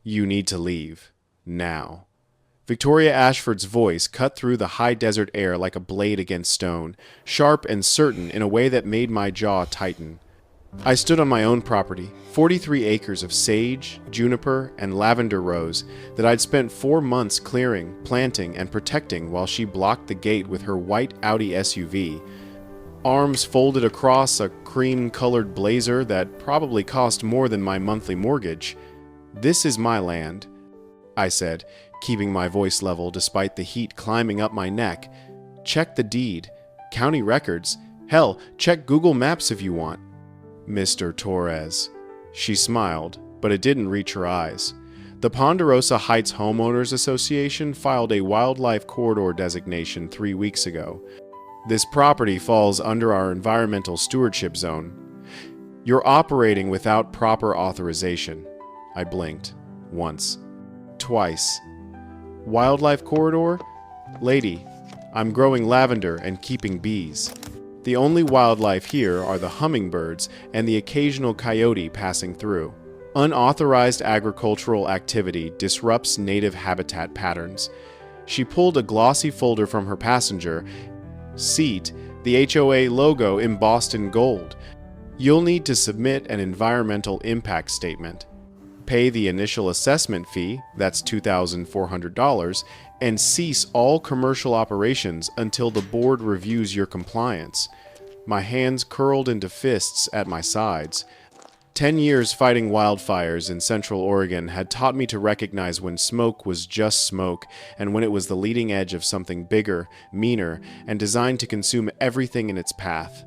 You need to leave. Now. Victoria Ashford's voice cut through the high desert air like a blade against stone, sharp and certain in a way that made my jaw tighten. I stood on my own property, 43 acres of sage, juniper, and lavender rose that I'd spent 4 months clearing, planting, and protecting while she blocked the gate with her white Audi SUV. Arms folded across a cream-colored blazer that probably cost more than my monthly mortgage. "This is my land," I said, keeping my voice level despite the heat climbing up my neck. "Check the deed, county records, hell, check Google Maps if you want." "Mr. Torres." She smiled, but it didn't reach her eyes. The Ponderosa Heights Homeowners Association filed a wildlife corridor designation 3 weeks ago. This property falls under our environmental stewardship zone. "You're operating without proper authorization." I blinked. Once. Twice. "Wildlife corridor? Lady, I'm growing lavender and keeping bees. The only wildlife here are the hummingbirds and the occasional coyote passing through. Unauthorized agricultural activity disrupts native habitat patterns." She pulled a glossy folder from her passenger seat, the HOA logo embossed in gold. "You'll need to submit an environmental impact statement. Pay the initial assessment fee, that's $2,400, and cease all commercial operations until the board reviews your compliance." My hands curled into fists at my sides. 10 years fighting wildfires in Central Oregon had taught me to recognize when smoke was just smoke and when it was the leading edge of something bigger, meaner, and designed to consume everything in its path.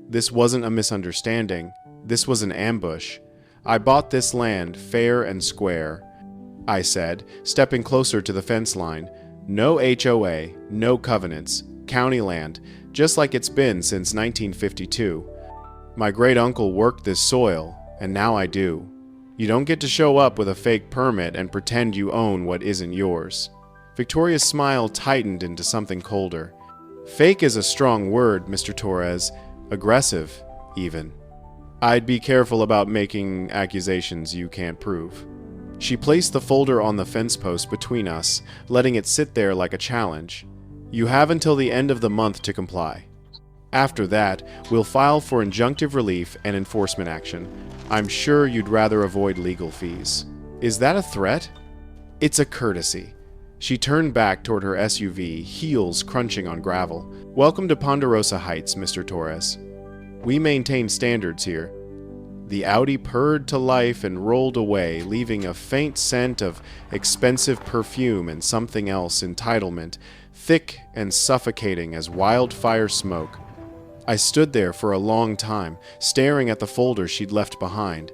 This wasn't a misunderstanding. This was an ambush. "I bought this land fair and square," I said, stepping closer to the fence line. "No HOA, no covenants, county land, just like it's been since 1952. My great-uncle worked this soil, and now I do. You don't get to show up with a fake permit and pretend you own what isn't yours." Victoria's smile tightened into something colder. "Fake is a strong word, Mr. Torres. Aggressive, even. I'd be careful about making accusations you can't prove." She placed the folder on the fence post between us, letting it sit there like a challenge. "You have until the end of the month to comply. After that, we'll file for injunctive relief and enforcement action. I'm sure you'd rather avoid legal fees." "Is that a threat?" "It's a courtesy." She turned back toward her SUV, heels crunching on gravel. "Welcome to Ponderosa Heights, Mr. Torres. We maintain standards here." The Audi purred to life and rolled away, leaving a faint scent of expensive perfume and something else, entitlement, thick and suffocating as wildfire smoke. I stood there for a long time, staring at the folder she'd left behind.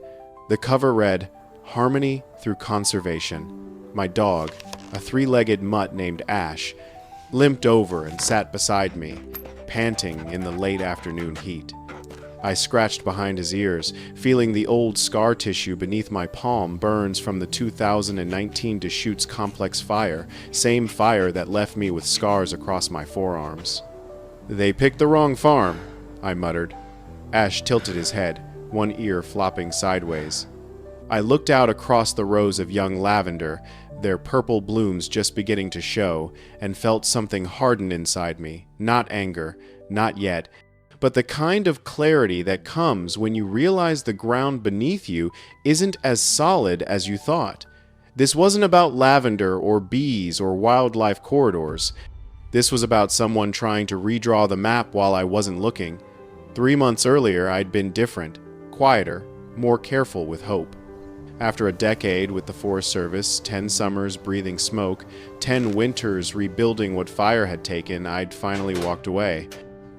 The cover read, "Harmony Through Conservation." My dog, a 3-legged mutt named Ash, limped over and sat beside me, panting in the late afternoon heat. I scratched behind his ears, feeling the old scar tissue beneath my palm burns from the 2019 Deschutes complex fire, same fire that left me with scars across my forearms. "They picked the wrong farm," I muttered. Ash tilted his head, one ear flopping sideways. I looked out across the rows of young lavender, their purple blooms just beginning to show, and felt something harden inside me. Not anger, not yet, but the kind of clarity that comes when you realize the ground beneath you isn't as solid as you thought. This wasn't about lavender or bees or wildlife corridors. This was about someone trying to redraw the map while I wasn't looking. 3 months earlier, I'd been different, quieter, more careful with hope. After a decade with the Forest Service, 10 summers breathing smoke, 10 winters rebuilding what fire had taken, I'd finally walked away.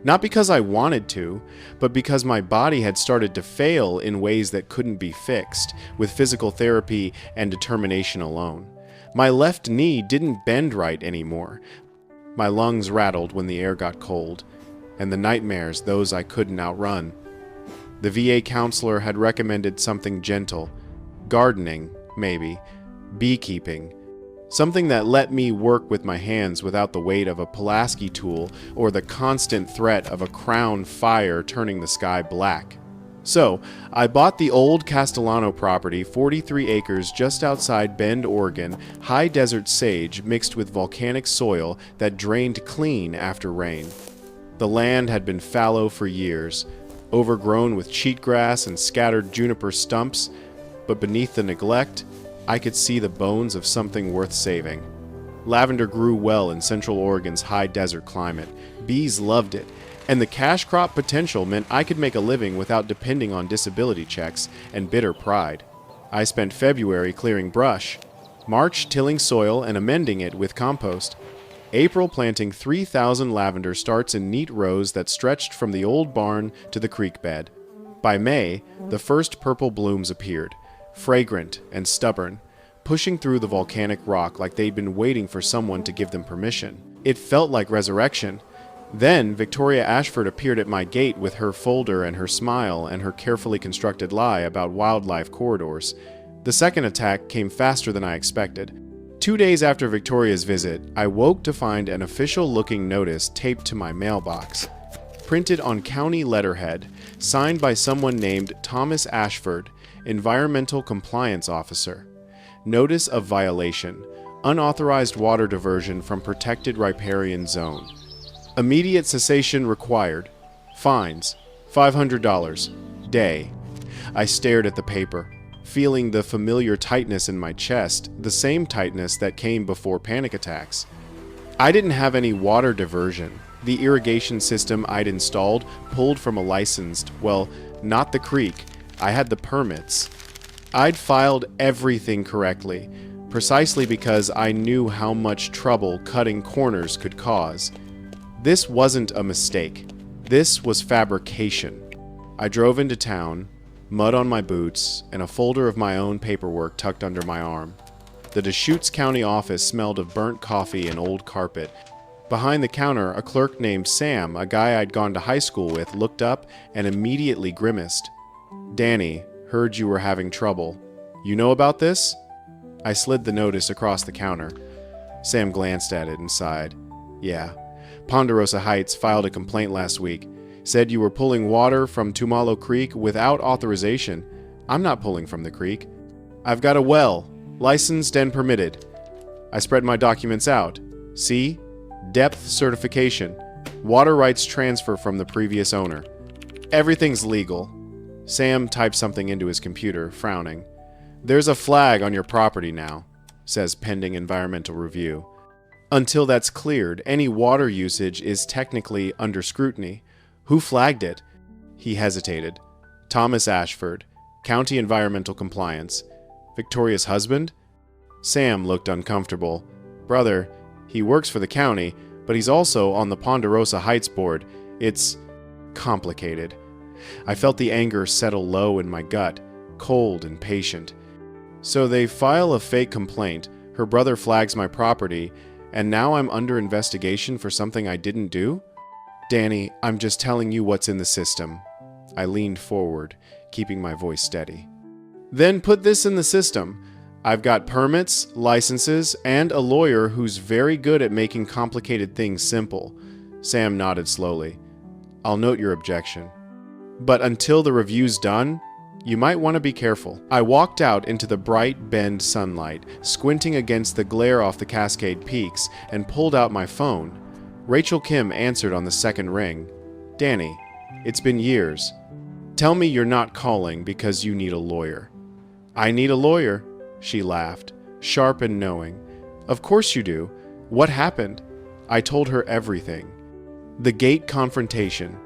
Not because I wanted to, but because my body had started to fail in ways that couldn't be fixed, with physical therapy and determination alone. My left knee didn't bend right anymore. My lungs rattled when the air got cold, and the nightmares, those I couldn't outrun. The VA counselor had recommended something gentle, gardening, maybe, beekeeping, something that let me work with my hands without the weight of a Pulaski tool or the constant threat of a crown fire turning the sky black. So, I bought the old Castellano property, 43 acres just outside Bend, Oregon, high desert sage mixed with volcanic soil that drained clean after rain. The land had been fallow for years, overgrown with cheatgrass and scattered juniper stumps, but beneath the neglect, I could see the bones of something worth saving. Lavender grew well in Central Oregon's high desert climate. Bees loved it, and the cash crop potential meant I could make a living without depending on disability checks and bitter pride. I spent February clearing brush, March tilling soil and amending it with compost, April planting 3,000 lavender starts in neat rows that stretched from the old barn to the creek bed. By May, the first purple blooms appeared, fragrant and stubborn, pushing through the volcanic rock like they'd been waiting for someone to give them permission. It felt like resurrection. Then Victoria Ashford appeared at my gate with her folder and her smile and her carefully constructed lie about wildlife corridors. The second attack came faster than I expected. 2 days after Victoria's visit, I woke to find an official-looking notice taped to my mailbox. Printed on county letterhead, signed by someone named Thomas Ashford, Environmental Compliance Officer. Notice of violation. Unauthorized water diversion from protected riparian zone. Immediate cessation required. Fines, $500. Day. I stared at the paper, feeling the familiar tightness in my chest, the same tightness that came before panic attacks. I didn't have any water diversion. The irrigation system I'd installed pulled from a licensed, well, not the creek. I had the permits. I'd filed everything correctly, precisely because I knew how much trouble cutting corners could cause. This wasn't a mistake. This was fabrication. I drove into town, mud on my boots, and a folder of my own paperwork tucked under my arm. The Deschutes County office smelled of burnt coffee and old carpet. Behind the counter, a clerk named Sam, a guy I'd gone to high school with, looked up and immediately grimaced. "Danny, heard you were having trouble. You know about this?" I slid the notice across the counter. Sam glanced at it and sighed. "Yeah. Ponderosa Heights filed a complaint last week. Said you were pulling water from Tumalo Creek without authorization. I'm not pulling from the creek. I've got a well, licensed and permitted." I spread my documents out. See? Depth certification. Water rights transfer from the previous owner. Everything's legal. Sam typed something into his computer, frowning. "There's a flag on your property now," says pending environmental review. Until that's cleared, any water usage is technically under scrutiny. Who flagged it? He hesitated. Thomas Ashford, County Environmental Compliance. Victoria's husband? Sam looked uncomfortable. Brother, he works for the county, but he's also on the Ponderosa Heights board. It's complicated. I felt the anger settle low in my gut, cold and patient. So they file a fake complaint, her brother flags my property, and now I'm under investigation for something I didn't do? Danny, I'm just telling you what's in the system. I leaned forward, keeping my voice steady. Then put this in the system. I've got permits, licenses, and a lawyer who's very good at making complicated things simple. Sam nodded slowly. I'll note your objection. But until the review's done, you might want to be careful. I walked out into the bright Bend sunlight, squinting against the glare off the Cascade Peaks, and pulled out my phone. Rachel Kim answered on the second ring. Danny, it's been years. Tell me you're not calling because you need a lawyer. I need a lawyer, she laughed, sharp and knowing. Of course you do. What happened? I told her everything. The gate confrontation,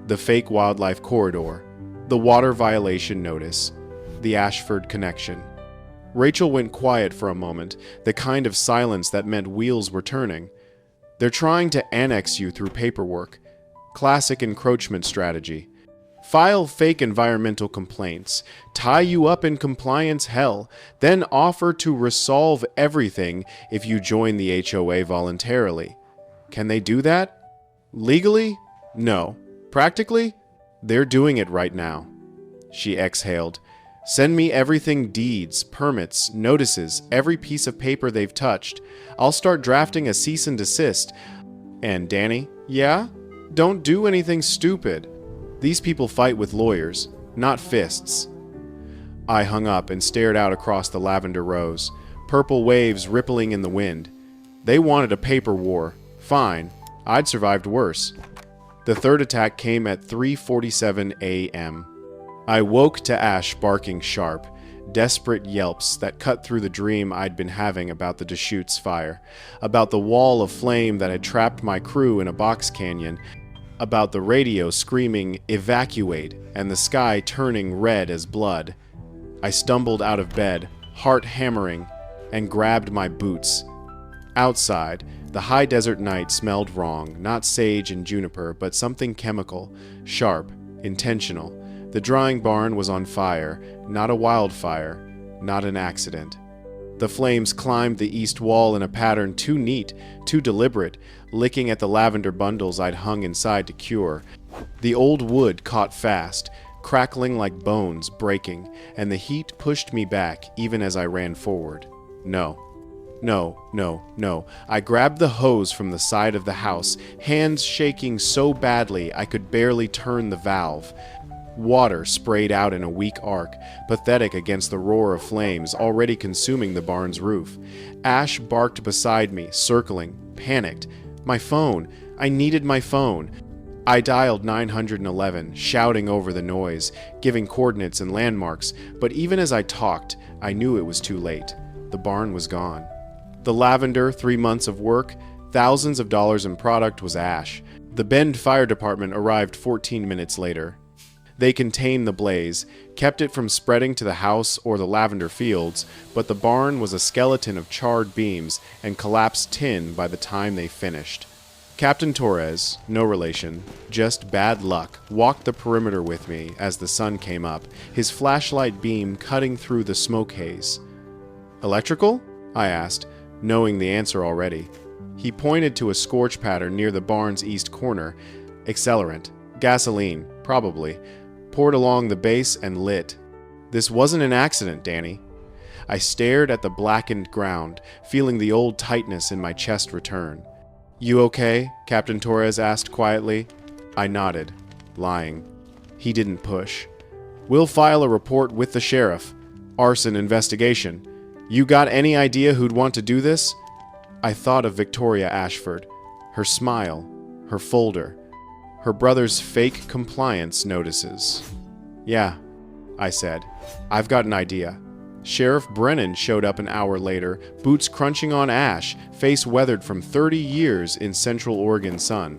the fake wildlife corridor, the water violation notice, the Ashford connection. Rachel went quiet for a moment, the kind of silence that meant wheels were turning. They're trying to annex you through paperwork. Classic encroachment strategy. File fake environmental complaints, tie you up in compliance hell, then offer to resolve everything if you join the HOA voluntarily. Can they do that? Legally? No. Practically? They're doing it right now. She exhaled. Send me everything, deeds, permits, notices, every piece of paper they've touched. I'll start drafting a cease and desist. And Danny, yeah? Don't do anything stupid. These people fight with lawyers. not fists. I hung up and stared out across the lavender rows, purple waves rippling in the wind. They wanted a paper war. Fine, I'd survived worse. The third attack came at 3:47 a.m. I woke to Ash barking sharp, desperate yelps that cut through the dream I'd been having about the Deschutes fire, about the wall of flame that had trapped my crew in a box canyon, about the radio screaming, "Evacuate," and the sky turning red as blood. I stumbled out of bed, heart hammering, and grabbed my boots. Outside, the high desert night smelled wrong, not sage and juniper, but something chemical, sharp, intentional. The drying barn was on fire, not a wildfire, not an accident. The flames climbed the east wall in a pattern too neat, too deliberate, licking at the lavender bundles I'd hung inside to cure. The old wood caught fast, crackling like bones breaking, and the heat pushed me back even as I ran forward. No. I grabbed the hose from the side of the house, hands shaking so badly I could barely turn the valve. Water sprayed out in a weak arc, pathetic against the roar of flames already consuming the barn's roof. Ash barked beside me, circling, panicked. My phone. I needed my phone. I dialed 911, shouting over the noise, giving coordinates and landmarks, but even as I talked, I knew it was too late. The barn was gone. The lavender, 3 months of work, thousands of dollars in product was ash. The Bend Fire Department arrived 14 minutes later. They contained the blaze, kept it from spreading to the house or the lavender fields, but the barn was a skeleton of charred beams and collapsed tin by the time they finished. Captain Torres, no relation, just bad luck, walked the perimeter with me as the sun came up, his flashlight beam cutting through the smoke haze. "Electrical?" I asked, knowing the answer already. He pointed to a scorch pattern near the barn's east corner. Accelerant. Gasoline, probably. Poured along the base and lit. This wasn't an accident, Danny. I stared at the blackened ground, feeling the old tightness in my chest return. "You okay?" Captain Torres asked quietly. I nodded, lying. He didn't push. "We'll file a report with the sheriff. Arson investigation. You got any idea who'd want to do this?" I thought of Victoria Ashford, her smile, her folder, her brother's fake compliance notices. "Yeah," I said. "I've got an idea." Sheriff Brennan showed up an hour later, boots crunching on ash, face weathered from 30 years in Central Oregon sun.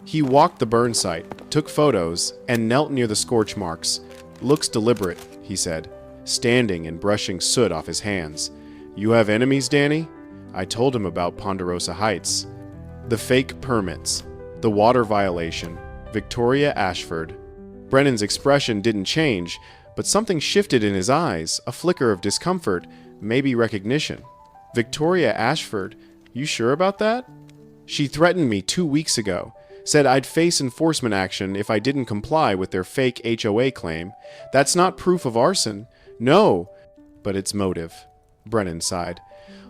He walked the burn site, took photos, and knelt near the scorch marks. "Looks deliberate," he said, standing and brushing soot off his hands. "You have enemies, Danny?" I told him about Ponderosa Heights. The fake permits, the water violation, Victoria Ashford. Brennan's expression didn't change, but something shifted in his eyes, a flicker of discomfort, maybe recognition. "Victoria Ashford? You sure about that? She threatened me 2 weeks ago, said I'd face enforcement action if I didn't comply with their fake HOA claim. That's not proof of arson. No, but it's motive." Brennan sighed.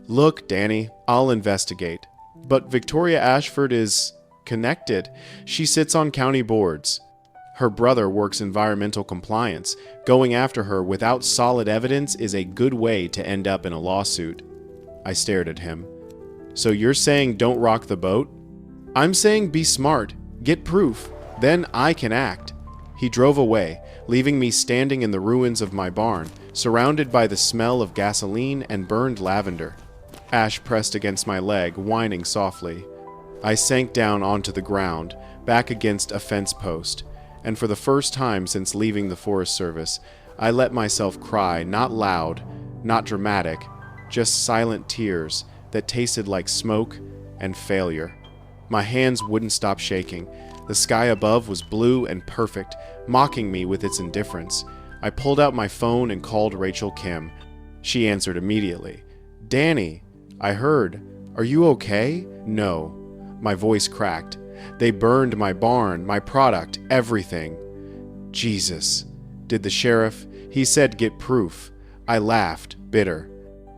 "Look, Danny, I'll investigate. But Victoria Ashford is connected. She sits on county boards. Her brother works environmental compliance. Going after her without solid evidence is a good way to end up in a lawsuit." I stared at him. "So you're saying don't rock the boat?" "I'm saying be smart. Get proof. Then I can act." He drove away, leaving me standing in the ruins of my barn, surrounded by the smell of gasoline and burned lavender. Ash pressed against my leg, whining softly. I sank down onto the ground, back against a fence post, and for the first time since leaving the Forest Service, I let myself cry, not loud, not dramatic, just silent tears that tasted like smoke and failure. My hands wouldn't stop shaking. The sky above was blue and perfect, mocking me with its indifference. I pulled out my phone and called Rachel Kim. She answered immediately. "Danny, I heard. Are you okay?" "No." My voice cracked. "They burned my barn, my product, everything." "Jesus. Did the sheriff?" "He said get proof." I laughed, bitter.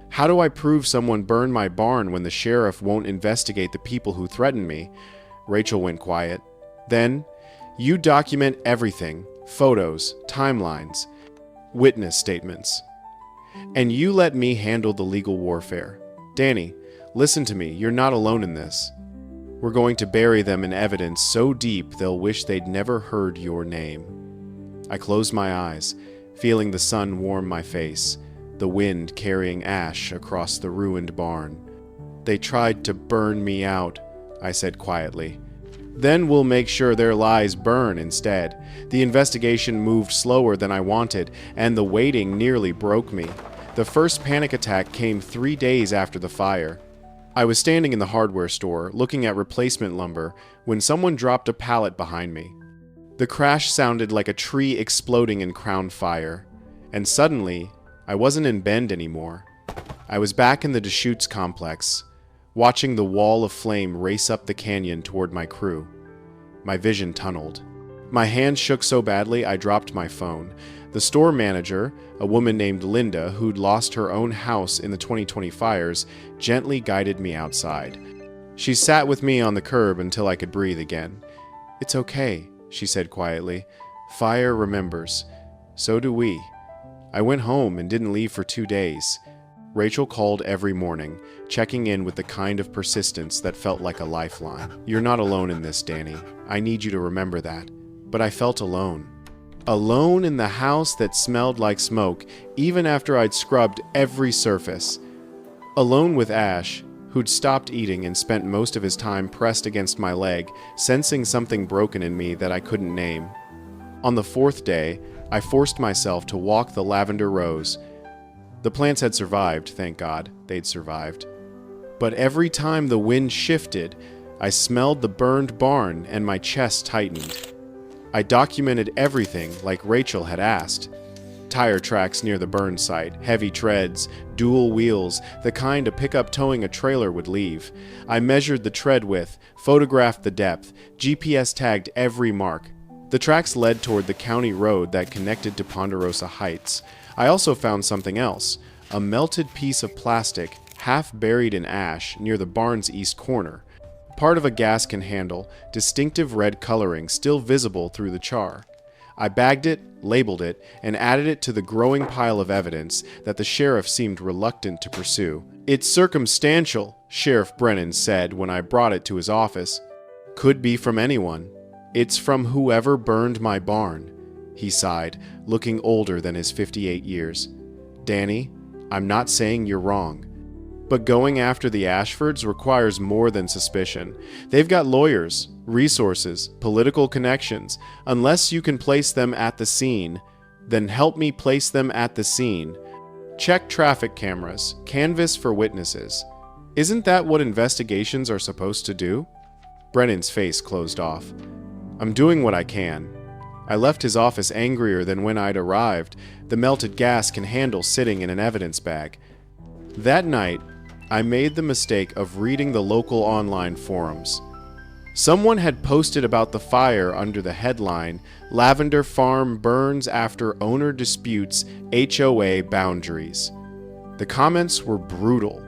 "How do I prove someone burned my barn when the sheriff won't investigate the people who threatened me?" Rachel went quiet. "Then, you document everything. photos, timelines, witness statements. And you let me handle the legal warfare. Danny, listen to me, you're not alone in this. We're going to bury them in evidence so deep they'll wish they'd never heard your name. I closed my eyes, feeling the sun warm my face, the wind carrying ash across the ruined barn. They tried to burn me out, I said quietly. Then we'll make sure their lies burn instead. The investigation moved slower than I wanted, and the waiting nearly broke me. The first panic attack came 3 days after the fire. I was standing in the hardware store, looking at replacement lumber, when someone dropped a pallet behind me. The crash sounded like a tree exploding in crown fire, and suddenly, I wasn't in Bend anymore. I was back in the Deschutes complex, watching the wall of flame race up the canyon toward my crew. My vision tunneled. My hand shook so badly I dropped my phone. The store manager, a woman named Linda who'd lost her own house in the 2020 fires, gently guided me outside. She sat with me on the curb until I could breathe again. "It's okay," she said quietly. "Fire remembers. So do we." I went home and didn't leave for 2 days. Rachel called every morning, checking in with the kind of persistence that felt like a lifeline. "You're not alone in this, Danny. I need you to remember that." But I felt alone. Alone in the house that smelled like smoke, even after I'd scrubbed every surface. Alone with Ash, who'd stopped eating and spent most of his time pressed against my leg, sensing something broken in me that I couldn't name. On the 4th day, I forced myself to walk the lavender rows. The plants had survived, thank God, they'd survived. But every time the wind shifted, I smelled the burned barn and my chest tightened. I documented everything like Rachel had asked. Tire tracks near the burn site, heavy treads, dual wheels, the kind a pickup towing a trailer would leave. I measured the tread width, photographed the depth, GPS tagged every mark. The tracks led toward the county road that connected to Ponderosa Heights. I also found something else, a melted piece of plastic, half buried in ash near the barn's east corner. Part of a gas can handle, distinctive red coloring still visible through the char. I bagged it, labeled it, and added it to the growing pile of evidence that the sheriff seemed reluctant to pursue. "It's circumstantial," Sheriff Brennan said when I brought it to his office. "Could be from anyone. It's from whoever burned my barn," he sighed, looking older than his 58 years. "Danny, I'm not saying you're wrong. But going after the Ashfords requires more than suspicion. They've got lawyers, resources, political connections. Unless you can place them at the scene, then help me place them at the scene. Check traffic cameras, canvass for witnesses. Isn't that what investigations are supposed to do?" Brennan's face closed off. "I'm doing what I can." I left his office angrier than when I'd arrived, the melted gas can handle sitting in an evidence bag. That night, I made the mistake of reading the local online forums. Someone had posted about the fire under the headline, "Lavender Farm Burns After Owner Disputes HOA Boundaries." The comments were brutal.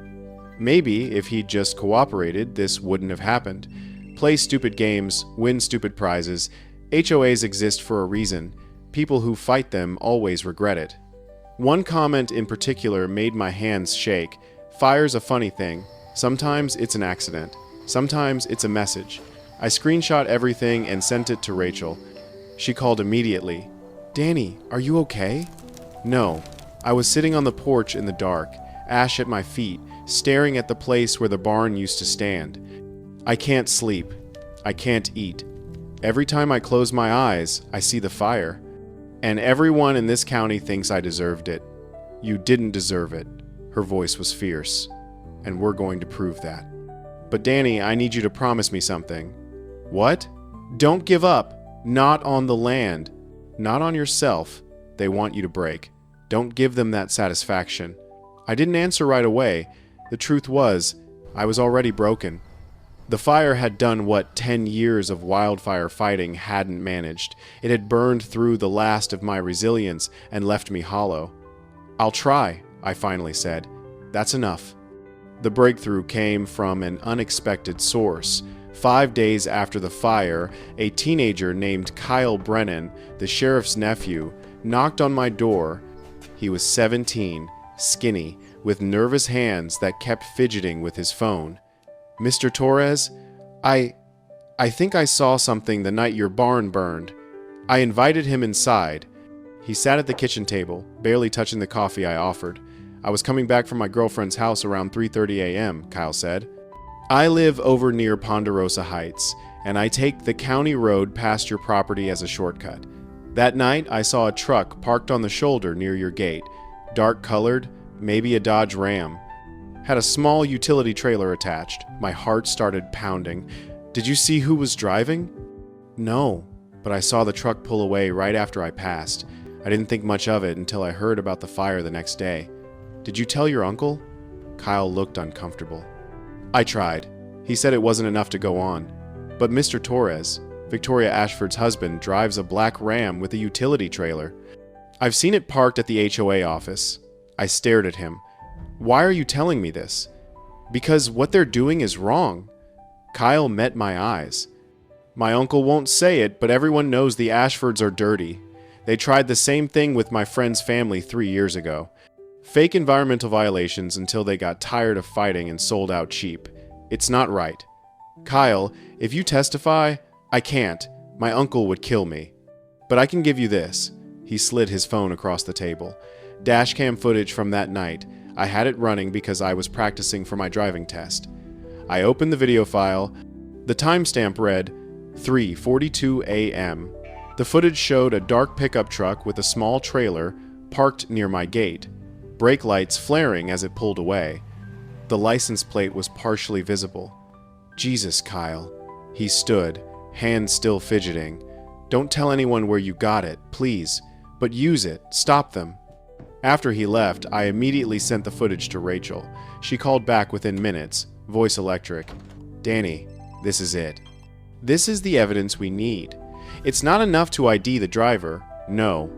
Maybe if he'd just cooperated, this wouldn't have happened. Play stupid games, win stupid prizes. HOAs exist for a reason. People who fight them always regret it. One comment in particular made my hands shake. Fire's a funny thing. Sometimes it's an accident. Sometimes it's a message. I screenshot everything and sent it to Rachel. She called immediately. "Danny, are you okay?" No. I was sitting on the porch in the dark, ash at my feet, staring at the place where the barn used to stand. I can't sleep. I can't eat. Every time I close my eyes, I see the fire. And everyone in this county thinks I deserved it. You didn't deserve it. Her voice was fierce. And we're going to prove that. But Danny, I need you to promise me something. What? Don't give up. Not on the land. Not on yourself. They want you to break. Don't give them that satisfaction. I didn't answer right away. The truth was, I was already broken. The fire had done what 10 years of wildfire fighting hadn't managed. It had burned through the last of my resilience and left me hollow. "I'll try," I finally said. "That's enough." The breakthrough came from an unexpected source. 5 days after the fire, a teenager named Kyle Brennan, the sheriff's nephew, knocked on my door. He was 17, skinny, with nervous hands that kept fidgeting with his phone. "Mr. Torres, I think I saw something the night your barn burned." I invited him inside. He sat at the kitchen table, barely touching the coffee I offered. "I was coming back from my girlfriend's house around 3:30 a.m., Kyle said. "I live over near Ponderosa Heights, and I take the county road past your property as a shortcut. That night, I saw a truck parked on the shoulder near your gate, dark colored, maybe a Dodge Ram. Had a small utility trailer attached." My heart started pounding. "Did you see who was driving?" "No, but I saw the truck pull away right after I passed. I didn't think much of it until I heard about the fire the next day. Did you tell your uncle?" Kyle looked uncomfortable. "I tried. He said it wasn't enough to go on. But Mr. Torres, Victoria Ashford's husband, drives a black Ram with a utility trailer. I've seen it parked at the HOA office." I stared at him. "Why are you telling me this?" "Because what they're doing is wrong." Kyle met my eyes. "My uncle won't say it, but everyone knows the Ashfords are dirty. They tried the same thing with my friend's family 3 years ago. Fake environmental violations until they got tired of fighting and sold out cheap. It's not right. Kyle, if you testify, I can't. My uncle would kill me. But I can give you this." He slid his phone across the table. "Dashcam footage from that night. I had it running because I was practicing for my driving test." I opened the video file. The timestamp read 3:42 a.m. The footage showed a dark pickup truck with a small trailer parked near my gate, brake lights flaring as it pulled away. The license plate was partially visible. "Jesus, Kyle." He stood, hands still fidgeting. "Don't tell anyone where you got it, please. But use it. Stop them." After he left, I immediately sent the footage to Rachel. She called back within minutes, voice electric. "Danny, this is it. This is the evidence we need. It's not enough to ID the driver, no.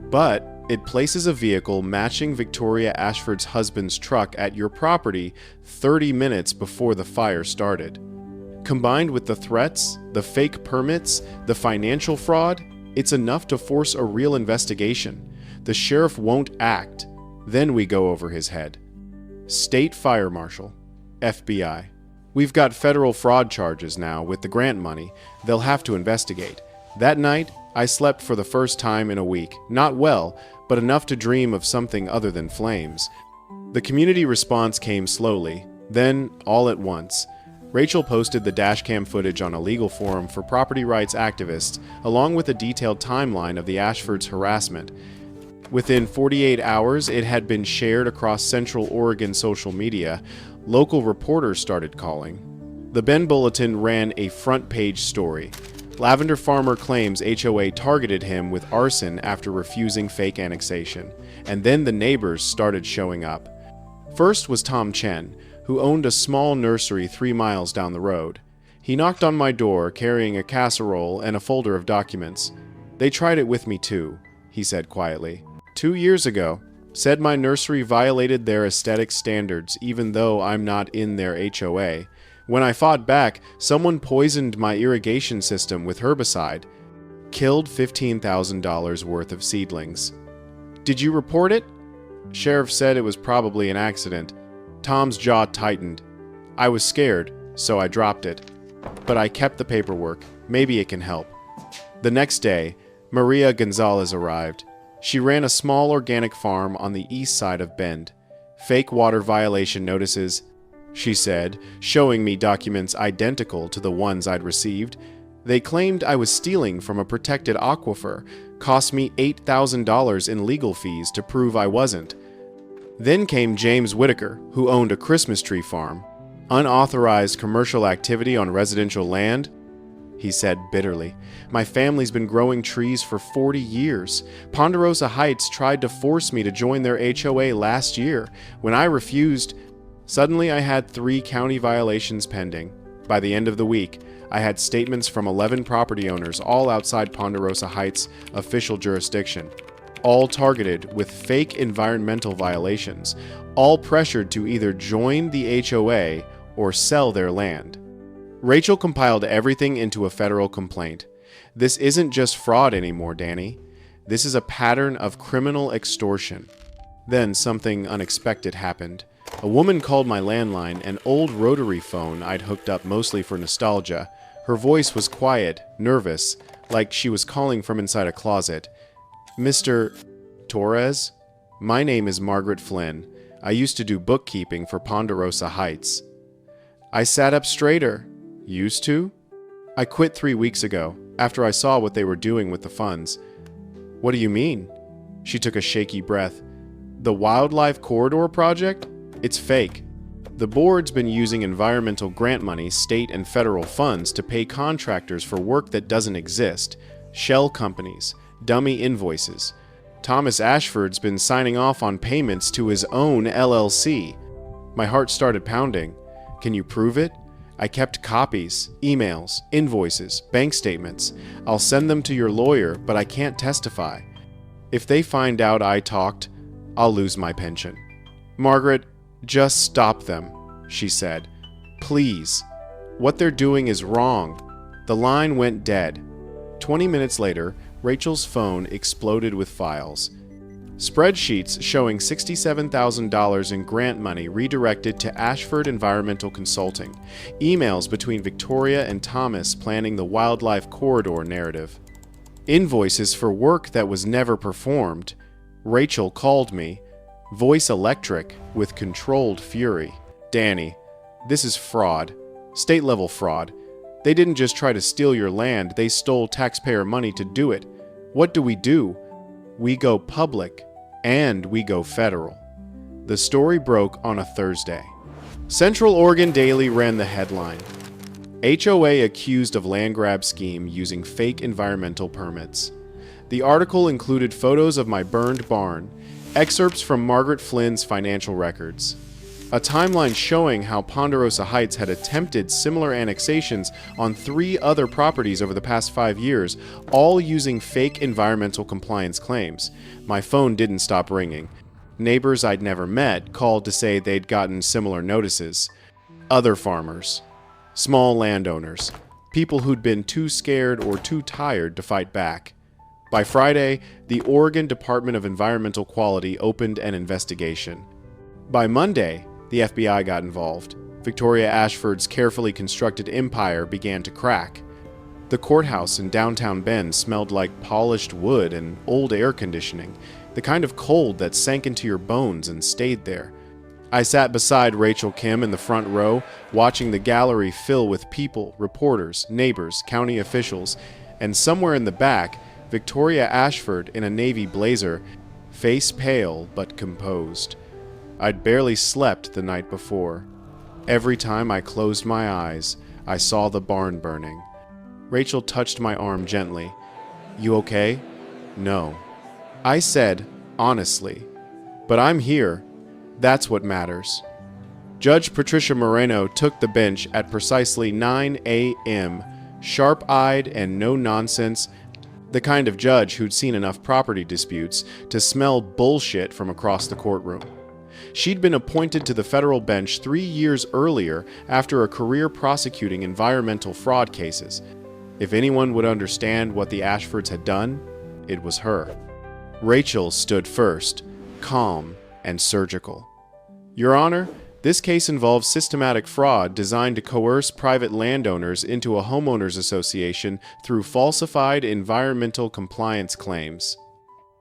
But it places a vehicle matching Victoria Ashford's husband's truck at your property 30 minutes before the fire started. Combined with the threats, the fake permits, the financial fraud, it's enough to force a real investigation. The sheriff won't act. Then we go over his head. State Fire Marshal, FBI. We've got federal fraud charges now with the grant money. They'll have to investigate. That night, I slept for the first time in a week. Not well, but enough to dream of something other than flames. The community response came slowly, then all at once. Rachel posted the dashcam footage on a legal forum for property rights activists, along with a detailed timeline of the Ashfords' harassment. Within 48 hours, it had been shared across Central Oregon social media. Local reporters started calling. The Bend Bulletin ran a front-page story. Lavender farmer claims HOA targeted him with arson after refusing fake annexation. And then the neighbors started showing up. First was Tom Chen, who owned a small nursery 3 miles down the road. He knocked on my door carrying a casserole and a folder of documents. "They tried it with me too," he said quietly. 2 years ago. Said my nursery violated their aesthetic standards even though I'm not in their HOA. When I fought back, someone poisoned my irrigation system with herbicide. Killed $15,000 worth of seedlings. "Did you report it?" Sheriff said it was probably an accident. Tom's jaw tightened. "I was scared, so I dropped it. But I kept the paperwork. Maybe it can help." The next day, Maria Gonzalez arrived. She ran a small organic farm on the east side of Bend. "Fake water violation notices," she said, showing me documents identical to the ones I'd received. "They claimed I was stealing from a protected aquifer. Cost me $8,000 in legal fees to prove I wasn't." Then came James Whitaker, who owned a Christmas tree farm. "Unauthorized commercial activity on residential land," he said bitterly. "My family's been growing trees for 40 years. Ponderosa Heights tried to force me to join their HOA last year. When I refused, suddenly I had 3 county violations pending. By the end of the week, I had statements from 11 property owners, all outside Ponderosa Heights' official jurisdiction, all targeted with fake environmental violations, all pressured to either join the HOA or sell their land. Rachel compiled everything into a federal complaint. This isn't just fraud anymore, Danny. This is a pattern of criminal extortion. Then something unexpected happened. A woman called my landline, an old rotary phone I'd hooked up mostly for nostalgia. Her voice was quiet, nervous, like she was calling from inside a closet. Mr. Torres? My name is Margaret Flynn. I used to do bookkeeping for Ponderosa Heights. I sat up straighter. Used to? I quit 3 weeks ago, after I saw what they were doing with the funds. What do you mean? She took a shaky breath. The Wildlife Corridor project? It's fake. The board's been using environmental grant money, state and federal funds, to pay contractors for work that doesn't exist. Shell companies, dummy invoices. Thomas Ashford's been signing off on payments to his own LLC. My heart started pounding. Can you prove it? I kept copies, emails, invoices, bank statements. I'll send them to your lawyer, but I can't testify. If they find out I talked, I'll lose my pension. Margaret, just stop them, she said. Please. What they're doing is wrong. The line went dead. 20 minutes later, Rachel's phone exploded with files. Spreadsheets showing $67,000 in grant money redirected to Ashford Environmental Consulting. Emails between Victoria and Thomas planning the Wildlife Corridor narrative. Invoices for work that was never performed. Rachel called me, voice electric, with controlled fury. Danny, this is fraud. State-level fraud. They didn't just try to steal your land, they stole taxpayer money to do it. What do? We go public, and we go federal. The story broke on a Thursday. Central Oregon Daily ran the headline. HOA accused of land grab scheme using fake environmental permits. The article included photos of my burned barn, excerpts from Margaret Flynn's financial records, a timeline showing how Ponderosa Heights had attempted similar annexations on 3 other properties over the past 5 years, all using fake environmental compliance claims. My phone didn't stop ringing. Neighbors I'd never met called to say they'd gotten similar notices. Other farmers, small landowners, people who'd been too scared or too tired to fight back. By Friday, the Oregon Department of Environmental Quality opened an investigation. By Monday, the FBI got involved. Victoria Ashford's carefully constructed empire began to crack. The courthouse in downtown Bend smelled like polished wood and old air conditioning, the kind of cold that sank into your bones and stayed there. I sat beside Rachel Kim in the front row, watching the gallery fill with people, reporters, neighbors, county officials, and somewhere in the back, Victoria Ashford in a navy blazer, face pale but composed. I'd barely slept the night before. Every time I closed my eyes, I saw the barn burning. Rachel touched my arm gently. You okay? No. I said, honestly. But I'm here. That's what matters. Judge Patricia Moreno took the bench at precisely 9 a.m., sharp-eyed and no-nonsense, the kind of judge who'd seen enough property disputes to smell bullshit from across the courtroom. She'd been appointed to the federal bench 3 years earlier after a career prosecuting environmental fraud cases. If anyone would understand what the Ashfords had done, it was her. Rachel stood first, calm and surgical. Your Honor, this case involves systematic fraud designed to coerce private landowners into a homeowners association through falsified environmental compliance claims.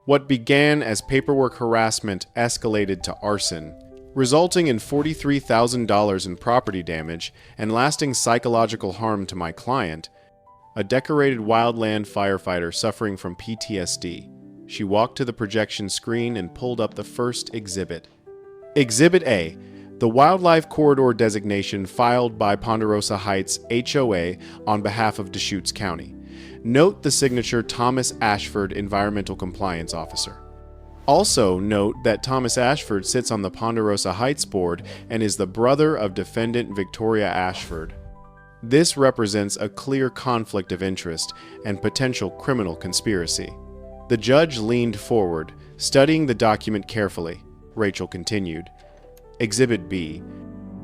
What began as paperwork harassment escalated to arson, resulting in $43,000 in property damage and lasting psychological harm to my client, a decorated wildland firefighter suffering from PTSD. She walked to the projection screen and pulled up the first exhibit. Exhibit A, the Wildlife Corridor designation filed by Ponderosa Heights HOA on behalf of Deschutes County. Note the signature Thomas Ashford Environmental Compliance Officer. Also note that Thomas Ashford sits on the Ponderosa Heights Board and is the brother of defendant Victoria Ashford. This represents a clear conflict of interest and potential criminal conspiracy. The judge leaned forward, studying the document carefully. Rachel continued. Exhibit B.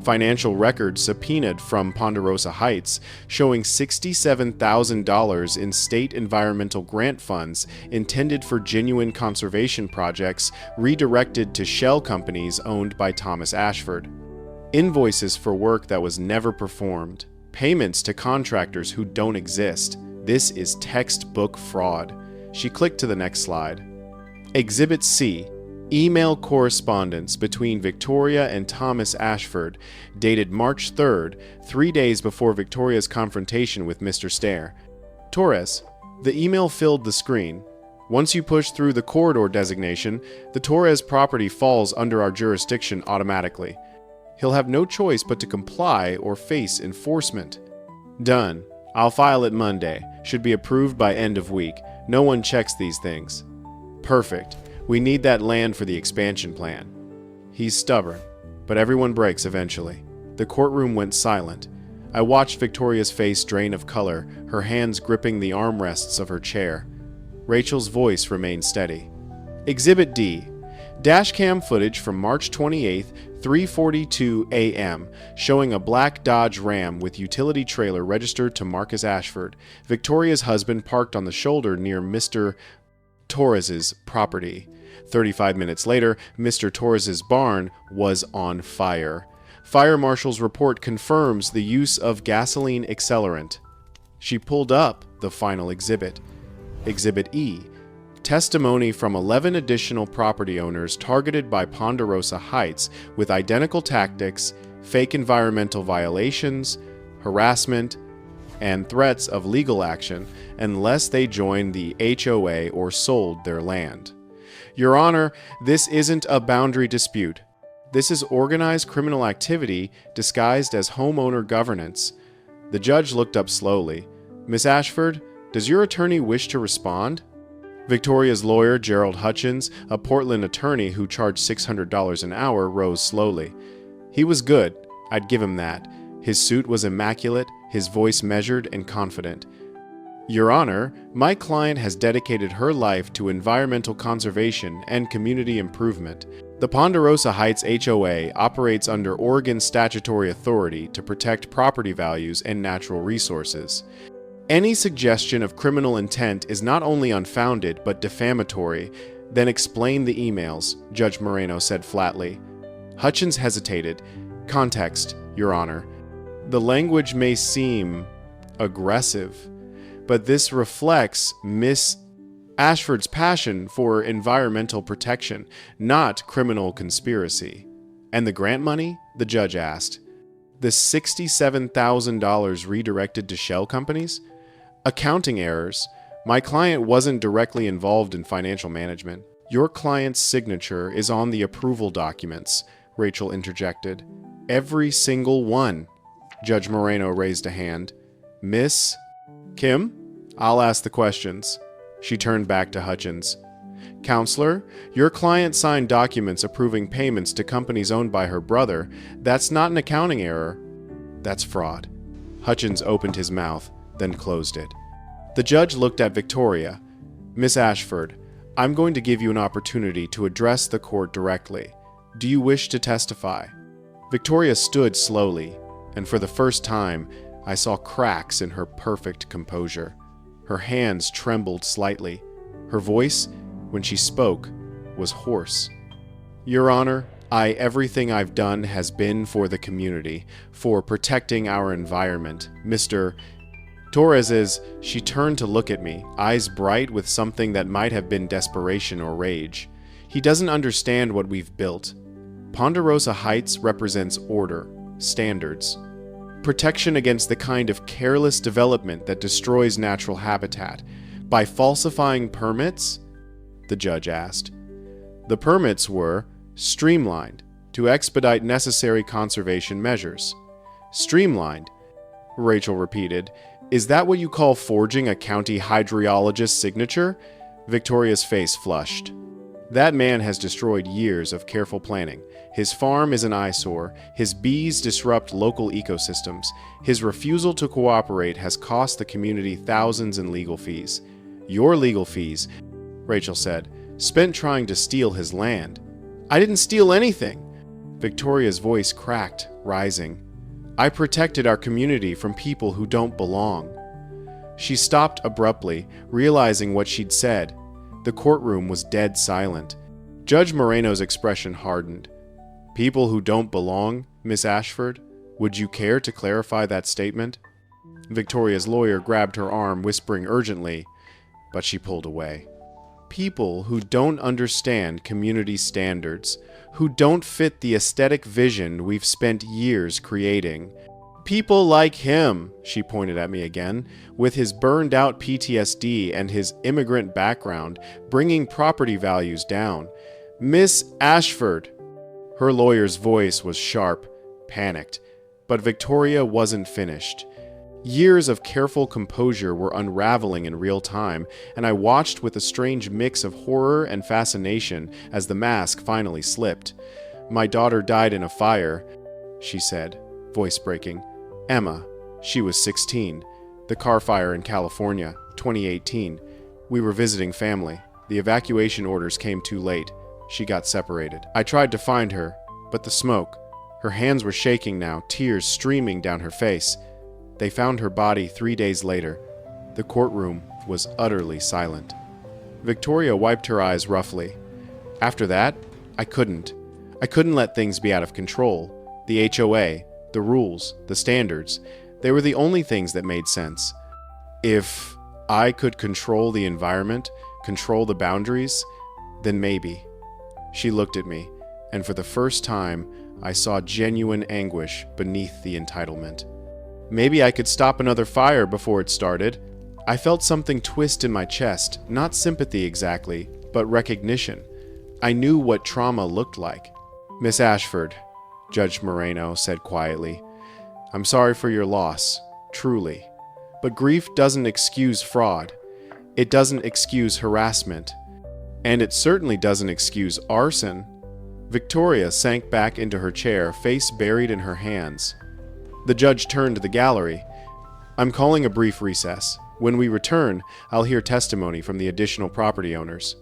Financial records subpoenaed from Ponderosa Heights showing $67,000 in state environmental grant funds intended for genuine conservation projects redirected to shell companies owned by Thomas Ashford. Invoices for work that was never performed. Payments to contractors who don't exist. This is textbook fraud. She clicked to the next slide. Exhibit C. Email correspondence between Victoria and Thomas Ashford, dated March 3rd, 3 days before Victoria's confrontation with Mr. Stair. Torres. The email filled the screen. Once you push through the corridor designation, the Torres property falls under our jurisdiction automatically. He'll have no choice but to comply or face enforcement. Done. I'll file it Monday. Should be approved by end of week. No one checks these things. Perfect. We need that land for the expansion plan. He's stubborn, but everyone breaks eventually. The courtroom went silent. I watched Victoria's face drain of color, her hands gripping the armrests of her chair. Rachel's voice remained steady. Exhibit D. Dashcam footage from March 28th, 3:42 a.m., showing a black Dodge Ram with utility trailer registered to Marcus Ashford, Victoria's husband, parked on the shoulder near Mr. Torres's property. 35 minutes later, Mr. Torres's barn was on fire. Fire marshal's report confirms the use of gasoline accelerant. She pulled up the final exhibit. Exhibit E. Testimony from 11 additional property owners targeted by Ponderosa Heights with identical tactics, fake environmental violations, harassment, and threats of legal action unless they joined the HOA or sold their land. Your Honor, this isn't a boundary dispute. This is organized criminal activity disguised as homeowner governance. The judge looked up slowly. Miss Ashford, does your attorney wish to respond? Victoria's lawyer, Gerald Hutchins, a Portland attorney who charged $600 an hour, rose slowly. He was good, I'd give him that. His suit was immaculate, his voice measured and confident. Your Honor, my client has dedicated her life to environmental conservation and community improvement. The Ponderosa Heights HOA operates under Oregon statutory authority to protect property values and natural resources. Any suggestion of criminal intent is not only unfounded but defamatory. Then explain the emails, Judge Moreno said flatly. Hutchins hesitated. Context, Your Honor. The language may seem aggressive, but this reflects Miss Ashford's passion for environmental protection, not criminal conspiracy. And the grant money? The judge asked. The $67,000 redirected to shell companies? Accounting errors. My client wasn't directly involved in financial management. Your client's signature is on the approval documents, Rachel interjected. Every single one. Judge Moreno raised a hand. Miss Kim? I'll ask the questions. She turned back to Hutchins. Counselor, your client signed documents approving payments to companies owned by her brother. That's not an accounting error. That's fraud. Hutchins opened his mouth, then closed it. The judge looked at Victoria. Miss Ashford, I'm going to give you an opportunity to address the court directly. Do you wish to testify? Victoria stood slowly, and for the first time, I saw cracks in her perfect composure. Her hands trembled slightly. Her voice, when she spoke, was hoarse. Your Honor, everything I've done has been for the community, for protecting our environment. Mr. Torres's, she turned to look at me, eyes bright with something that might have been desperation or rage. He doesn't understand what we've built. Ponderosa Heights represents order, standards, protection against the kind of careless development that destroys natural habitat. By falsifying permits? The judge asked. The permits were streamlined to expedite necessary conservation measures. Streamlined, Rachel repeated. Is that what you call forging a county hydrologist's signature? Victoria's face flushed. That man has destroyed years of careful planning. His farm is an eyesore. His bees disrupt local ecosystems. His refusal to cooperate has cost the community thousands in legal fees. Your legal fees, Rachel said, spent trying to steal his land. I didn't steal anything. Victoria's voice cracked, rising. I protected our community from people who don't belong. She stopped abruptly, realizing what she'd said. The courtroom was dead silent. Judge Moreno's expression hardened. People who don't belong, Miss Ashford? Would you care to clarify that statement? Victoria's lawyer grabbed her arm, whispering urgently, but she pulled away. People who don't understand community standards, who don't fit the aesthetic vision we've spent years creating. People like him, she pointed at me again, with his burned-out PTSD and his immigrant background, bringing property values down. Miss Ashford. Her lawyer's voice was sharp, panicked, but Victoria wasn't finished. Years of careful composure were unraveling in real time, and I watched with a strange mix of horror and fascination as the mask finally slipped. My daughter died in a fire, she said, voice breaking. Emma. She was 16. The car fire in California, 2018. We were visiting family. The evacuation orders came too late. She got separated. I tried to find her, but the smoke. Her hands were shaking now, tears streaming down her face. They found her body 3 days later. The courtroom was utterly silent. Victoria wiped her eyes roughly. After that, I couldn't let things be out of control. The HOA, the rules, the standards, they were the only things that made sense. If I could control the environment, control the boundaries, then maybe. She looked at me, and for the first time, I saw genuine anguish beneath the entitlement. Maybe I could stop another fire before it started. I felt something twist in my chest, not sympathy exactly, but recognition. I knew what trauma looked like. Miss Ashford, Judge Moreno said quietly, I'm sorry for your loss, truly. But grief doesn't excuse fraud. It doesn't excuse harassment. And it certainly doesn't excuse arson. Victoria sank back into her chair, face buried in her hands. The judge turned to the gallery. I'm calling a brief recess. When we return, I'll hear testimony from the additional property owners.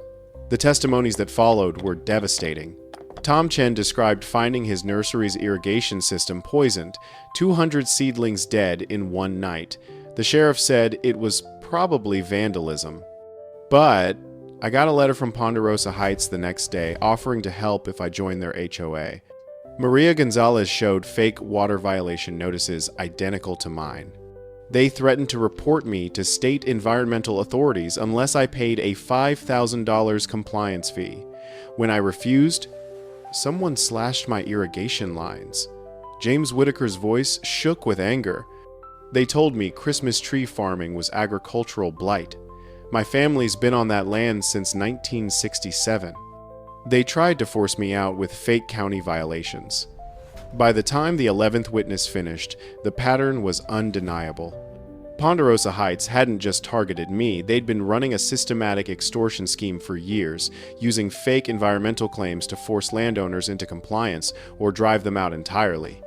The testimonies that followed were devastating. Tom Chen described finding his nursery's irrigation system poisoned, 200 seedlings dead in one night. The sheriff said it was probably vandalism. But I got a letter from Ponderosa Heights the next day offering to help if I joined their HOA. Maria Gonzalez showed fake water violation notices identical to mine. They threatened to report me to state environmental authorities unless I paid a $5,000 compliance fee. When I refused, someone slashed my irrigation lines. James Whitaker's voice shook with anger. They told me Christmas tree farming was agricultural blight. My family's been on that land since 1967. They tried to force me out with fake county violations. By the time the 11th witness finished, the pattern was undeniable. Ponderosa Heights hadn't just targeted me, they'd been running a systematic extortion scheme for years, using fake environmental claims to force landowners into compliance or drive them out entirely.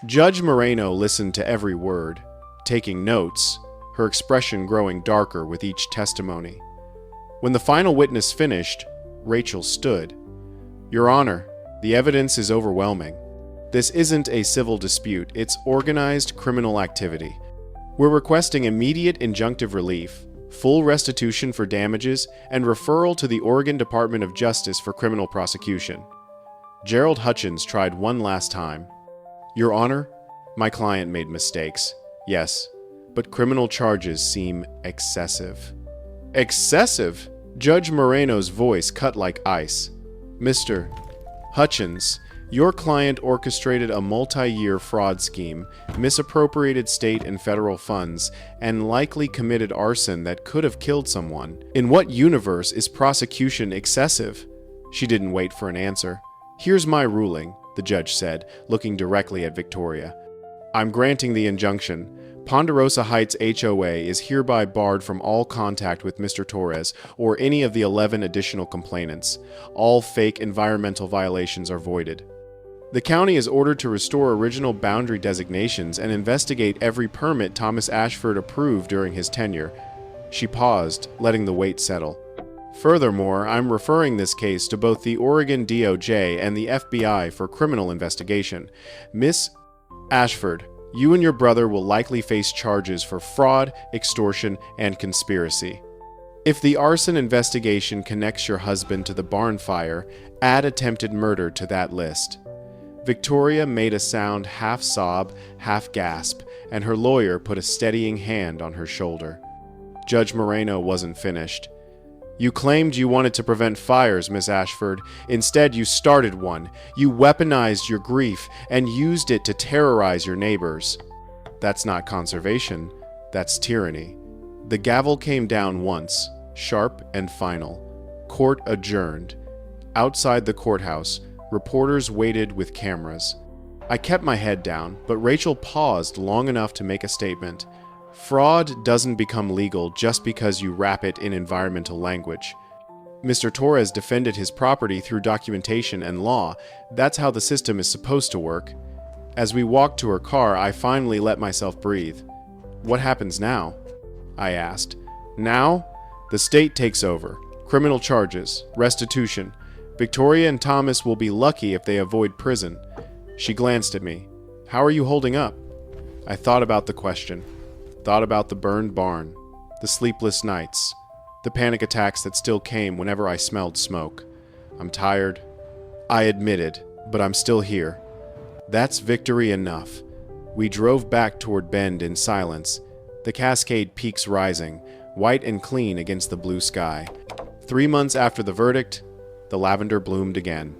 Judge Moreno listened to every word, taking notes, her expression growing darker with each testimony. When the final witness finished, Rachel stood. Your Honor, the evidence is overwhelming. This isn't a civil dispute, it's organized criminal activity. We're requesting immediate injunctive relief, full restitution for damages, and referral to the Oregon Department of Justice for criminal prosecution. Gerald Hutchins tried one last time. Your Honor, my client made mistakes. Yes, but criminal charges seem excessive. Excessive? Judge Moreno's voice cut like ice. Mr. Hutchins, your client orchestrated a multi-year fraud scheme, misappropriated state and federal funds, and likely committed arson that could have killed someone. In what universe is prosecution excessive? She didn't wait for an answer. Here's my ruling, the judge said, looking directly at Victoria. I'm granting the injunction. Ponderosa Heights HOA is hereby barred from all contact with Mr. Torres or any of the 11 additional complainants. All fake environmental violations are voided. The county is ordered to restore original boundary designations and investigate every permit Thomas Ashford approved during his tenure. She paused, letting the weight settle. Furthermore, I'm referring this case to both the Oregon DOJ and the FBI for criminal investigation. Miss Ashford, you and your brother will likely face charges for fraud, extortion, and conspiracy. If the arson investigation connects your husband to the barn fire, add attempted murder to that list. Victoria made a sound half sob, half gasp, and her lawyer put a steadying hand on her shoulder. Judge Moreno wasn't finished. You claimed you wanted to prevent fires, Miss Ashford. Instead, you started one. You weaponized your grief and used it to terrorize your neighbors. That's not conservation. That's tyranny. The gavel came down once, sharp and final. Court adjourned. Outside the courthouse, reporters waited with cameras. I kept my head down, but Rachel paused long enough to make a statement. Fraud doesn't become legal just because you wrap it in environmental language. Mr. Torres defended his property through documentation and law. That's how the system is supposed to work. As we walked to her car, I finally let myself breathe. What happens now? I asked. Now? The state takes over. Criminal charges, restitution. Victoria and Thomas will be lucky if they avoid prison. She glanced at me. How are you holding up? I thought about the question. Thought about the burned barn, the sleepless nights, the panic attacks that still came whenever I smelled smoke. I'm tired. I admitted, but I'm still here. That's victory enough. We drove back toward Bend in silence, the Cascade peaks rising, white and clean against the blue sky. 3 months after the verdict, the lavender bloomed again.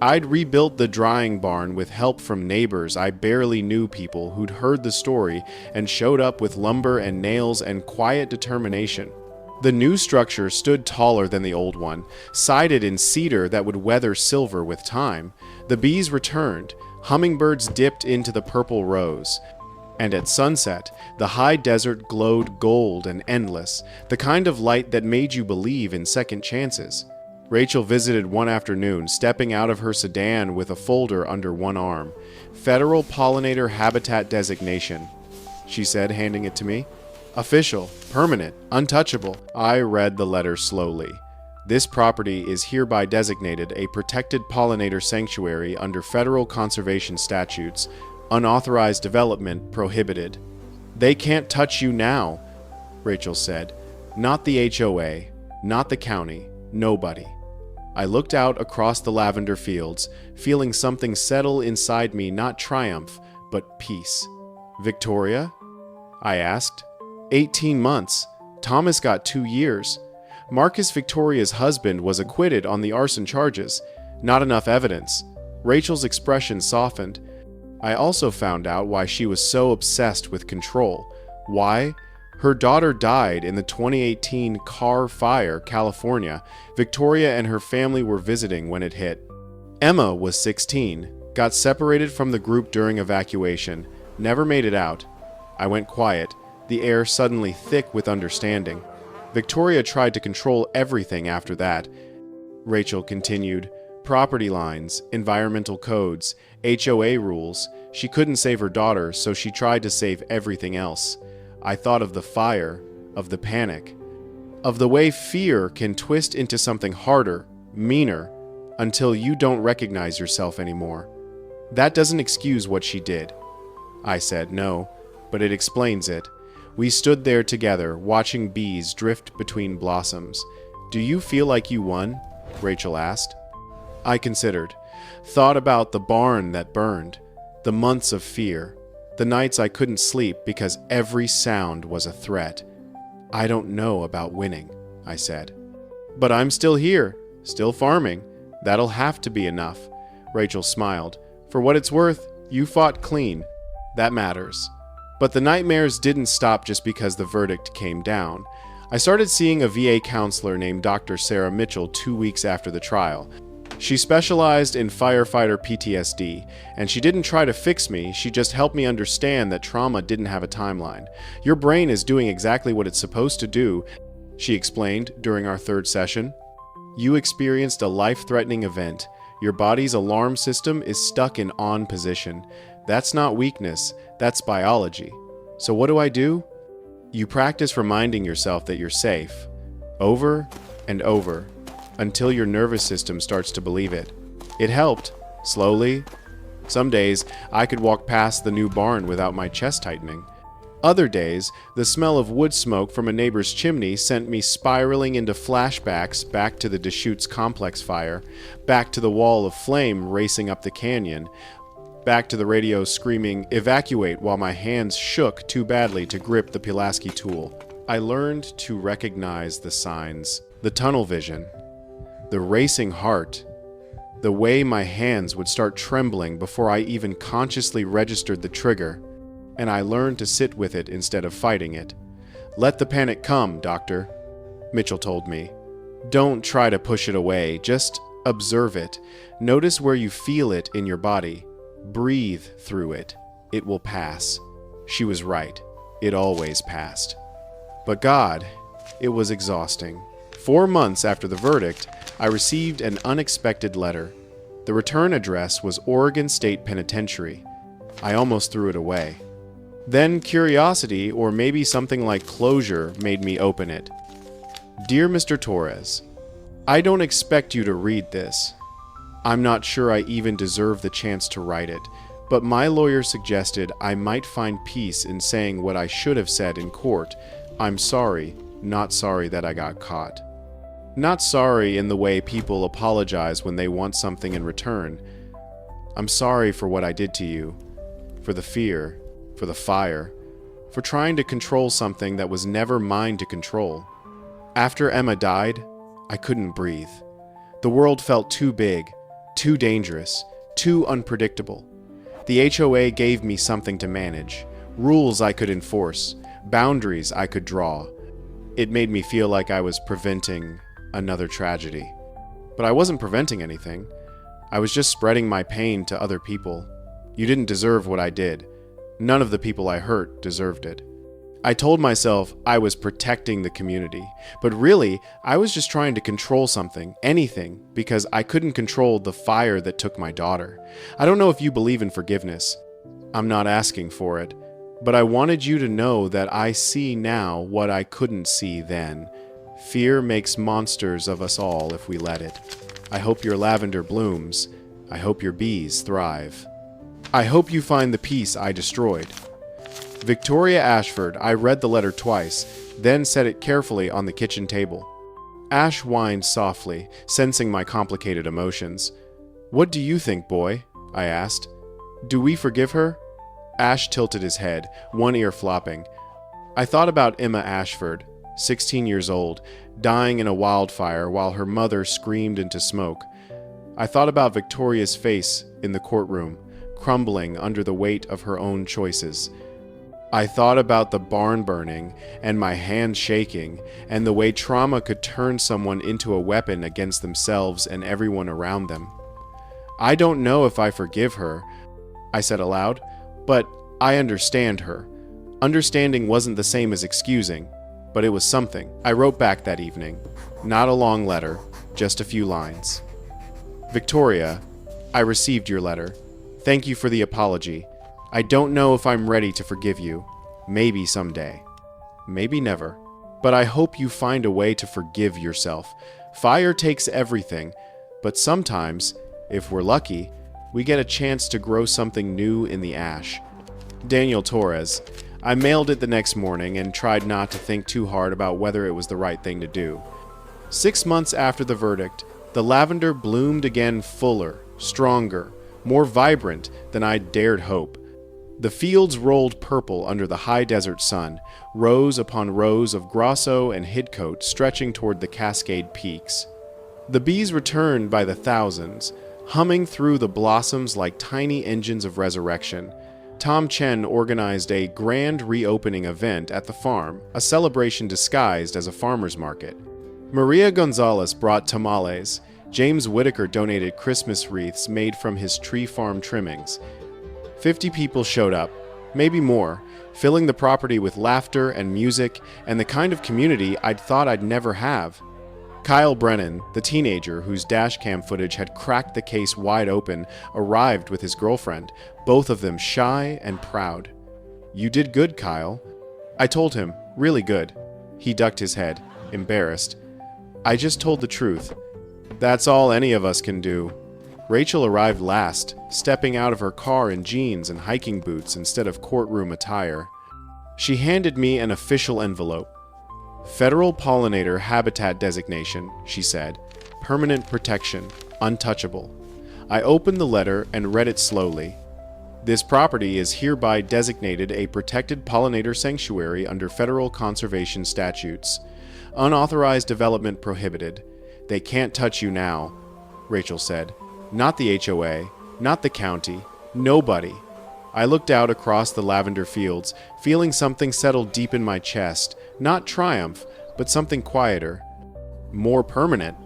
I'd rebuilt the drying barn with help from neighbors I barely knew, people who'd heard the story and showed up with lumber and nails and quiet determination. The new structure stood taller than the old one, sided in cedar that would weather silver with time. The bees returned, hummingbirds dipped into the purple rose. And at sunset, the high desert glowed gold and endless, the kind of light that made you believe in second chances. Rachel visited one afternoon, stepping out of her sedan with a folder under one arm. Federal Pollinator Habitat Designation, she said, handing it to me. Official, permanent, untouchable. I read the letter slowly. This property is hereby designated a protected pollinator sanctuary under federal conservation statutes. Unauthorized development prohibited. They can't touch you now, Rachel said. Not the HOA, not the county, nobody. I looked out across the lavender fields, feeling something settle inside me, not triumph, but peace. Victoria? I asked. 18 months. Thomas got 2 years. Marcus Victoria's husband was acquitted on the arson charges. Not enough evidence. Rachel's expression softened. I also found out why she was so obsessed with control. Why? Her daughter died in the 2018 Carr Fire, California. Victoria and her family were visiting when it hit. Emma was 16, got separated from the group during evacuation, never made it out. I went quiet, the air suddenly thick with understanding. Victoria tried to control everything after that. Rachel continued. Property lines, environmental codes, HOA rules. She couldn't save her daughter, so she tried to save everything else. I thought of the fire, of the panic, of the way fear can twist into something harder, meaner, until you don't recognize yourself anymore. That doesn't excuse what she did. I said no, but it explains it. We stood there together, watching bees drift between blossoms. Do you feel like you won? Rachel asked. I considered, thought about the barn that burned, the months of fear, the nights I couldn't sleep because every sound was a threat. I don't know about winning, I said. But I'm still here, still farming. That'll have to be enough. Rachel smiled. For what it's worth, you fought clean. That matters. But the nightmares didn't stop just because the verdict came down. I started seeing a VA counselor named Dr. Sarah Mitchell 2 weeks after the trial. She specialized in firefighter PTSD, and she didn't try to fix me, she just helped me understand that trauma didn't have a timeline. Your brain is doing exactly what it's supposed to do, she explained during our 3rd session. You experienced a life-threatening event. Your body's alarm system is stuck in on position. That's not weakness, that's biology. So what do? You practice reminding yourself that you're safe. Over and over, until your nervous system starts to believe it. It helped, slowly. Some days, I could walk past the new barn without my chest tightening. Other days, the smell of wood smoke from a neighbor's chimney sent me spiraling into flashbacks back to the Deschutes complex fire, back to the wall of flame racing up the canyon, back to the radio screaming, "Evacuate," while my hands shook too badly to grip the Pulaski tool. I learned to recognize the signs, the tunnel vision, the racing heart, the way my hands would start trembling before I even consciously registered the trigger, and I learned to sit with it instead of fighting it. "Let the panic come, Doctor," Mitchell told me. "Don't try to push it away, just observe it. Notice where you feel it in your body. Breathe through it. It will pass." She was right. It always passed. But God, it was exhausting. 4 months after the verdict, I received an unexpected letter. The return address was Oregon State Penitentiary. I almost threw it away. Then curiosity, or maybe something like closure, made me open it. "Dear Mr. Torres, I don't expect you to read this. I'm not sure I even deserve the chance to write it, but my lawyer suggested I might find peace in saying what I should have said in court. I'm sorry, not sorry that I got caught. Not sorry in the way people apologize when they want something in return. I'm sorry for what I did to you, for the fear, for the fire, for trying to control something that was never mine to control. After Emma died, I couldn't breathe. The world felt too big, too dangerous, too unpredictable. The HOA gave me something to manage, rules I could enforce, boundaries I could draw. It made me feel like I was preventing another tragedy. But I wasn't preventing anything. I was just spreading my pain to other people. You didn't deserve what I did. None of the people I hurt deserved it. I told myself I was protecting the community, but really, I was just trying to control something, anything, because I couldn't control the fire that took my daughter. I don't know if you believe in forgiveness. I'm not asking for it, but I wanted you to know that I see now what I couldn't see then. Fear makes monsters of us all if we let it. I hope your lavender blooms. I hope your bees thrive. I hope you find the peace I destroyed. Victoria Ashford. I read the letter twice, then set it carefully on the kitchen table. Ash whined softly, sensing my complicated emotions. "What do you think, boy?" I asked. "Do we forgive her?" Ash tilted his head, one ear flopping. I thought about Emma Ashford, 16 years old, dying in a wildfire while her mother screamed into smoke. I thought about Victoria's face in the courtroom, crumbling under the weight of her own choices. I thought about the barn burning and my hand shaking, and the way trauma could turn someone into a weapon against themselves and everyone around them. "I don't know if I forgive her," I said aloud, "but I understand her." Understanding wasn't the same as excusing, but it was something. I wrote back that evening. Not a long letter, just a few lines. "Victoria, I received your letter. Thank you for the apology. I don't know if I'm ready to forgive you. Maybe someday. Maybe never. But I hope you find a way to forgive yourself. Fire takes everything, but sometimes, if we're lucky, we get a chance to grow something new in the ash." Daniel Torres. I mailed it the next morning and tried not to think too hard about whether it was the right thing to do. 6 months after the verdict, the lavender bloomed again, fuller, stronger, more vibrant than I'd dared hope. The fields rolled purple under the high desert sun, rows upon rows of Grosso and Hidcote stretching toward the Cascade Peaks. The bees returned by the thousands, humming through the blossoms like tiny engines of resurrection. Tom Chen organized a grand reopening event at the farm, a celebration disguised as a farmer's market. Maria Gonzalez brought tamales. James Whitaker donated Christmas wreaths made from his tree farm trimmings. 50 people showed up, maybe more, filling the property with laughter and music and the kind of community I'd thought I'd never have. Kyle Brennan, the teenager whose dashcam footage had cracked the case wide open, arrived with his girlfriend, both of them shy and proud. "You did good, Kyle." I told him, "Really good." He ducked his head, embarrassed. I just told the truth. That's all any of us can do. Rachel arrived last, stepping out of her car in jeans and hiking boots instead of courtroom attire. She handed me an official envelope. Federal Pollinator Habitat Designation, she said. Permanent protection, untouchable. I opened the letter and read it slowly. This property is hereby designated a protected pollinator sanctuary under federal conservation statutes. Unauthorized development prohibited. They can't touch you now, Rachel said. Not the HOA, not the county, nobody. I looked out across the lavender fields, feeling something settle deep in my chest. Not triumph, but something quieter. More permanent.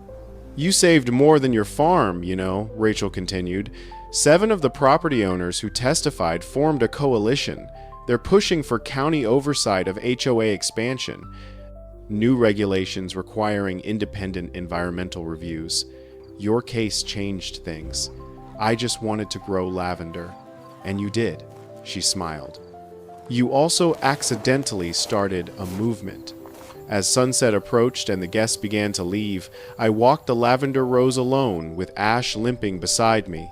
You saved more than your farm, you know, Rachel continued. 7 of the property owners who testified formed a coalition. They're pushing for county oversight of HOA expansion. New regulations requiring independent environmental reviews. Your case changed things. I just wanted to grow lavender. And you did, she smiled. You also accidentally started a movement. As sunset approached and the guests began to leave, I walked the lavender rows alone, with Ash limping beside me.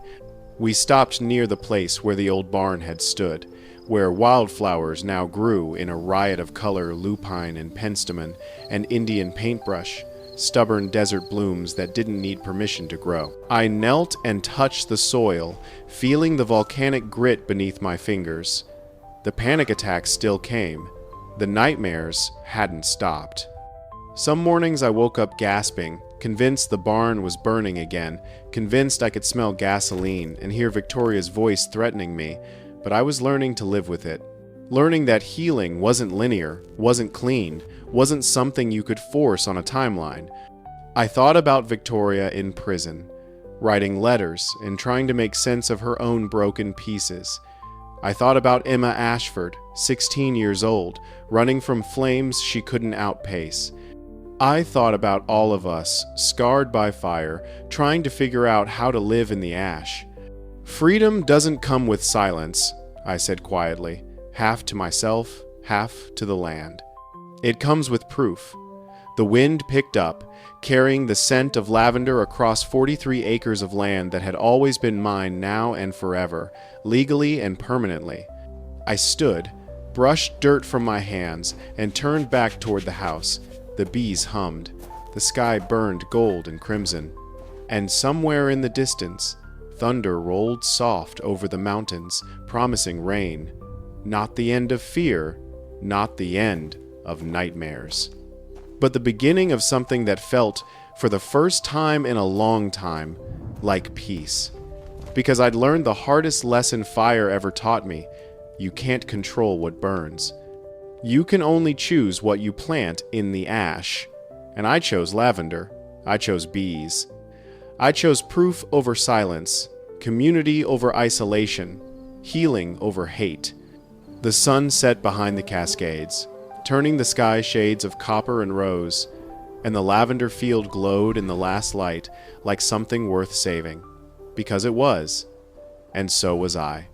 We stopped near the place where the old barn had stood, where wildflowers now grew in a riot of color, lupine and penstemon, and Indian paintbrush, stubborn desert blooms that didn't need permission to grow. I knelt and touched the soil, feeling the volcanic grit beneath my fingers. The panic attacks still came. The nightmares hadn't stopped. Some mornings I woke up gasping, convinced the barn was burning again, convinced I could smell gasoline and hear Victoria's voice threatening me, but I was learning to live with it. Learning that healing wasn't linear, wasn't clean, wasn't something you could force on a timeline. I thought about Victoria in prison, writing letters and trying to make sense of her own broken pieces. I thought about Emma Ashford, 16 years old, running from flames she couldn't outpace. I thought about all of us, scarred by fire, trying to figure out how to live in the ash. Freedom doesn't come with silence, I said quietly, half to myself, half to the land. It comes with proof. The wind picked up, carrying the scent of lavender across 43 acres of land that had always been mine now and forever, legally and permanently. I stood, brushed dirt from my hands, and turned back toward the house. The bees hummed. The sky burned gold and crimson. And somewhere in the distance, thunder rolled soft over the mountains, promising rain. Not the end of fear, not the end of nightmares, but the beginning of something that felt, for the first time in a long time, like peace. Because I'd learned the hardest lesson fire ever taught me. You can't control what burns. You can only choose what you plant in the ash. And I chose lavender. I chose bees. I chose proof over silence, community over isolation, healing over hate. The sun set behind the Cascades, turning the sky shades of copper and rose, and the lavender field glowed in the last light like something worth saving. Because it was, and so was I.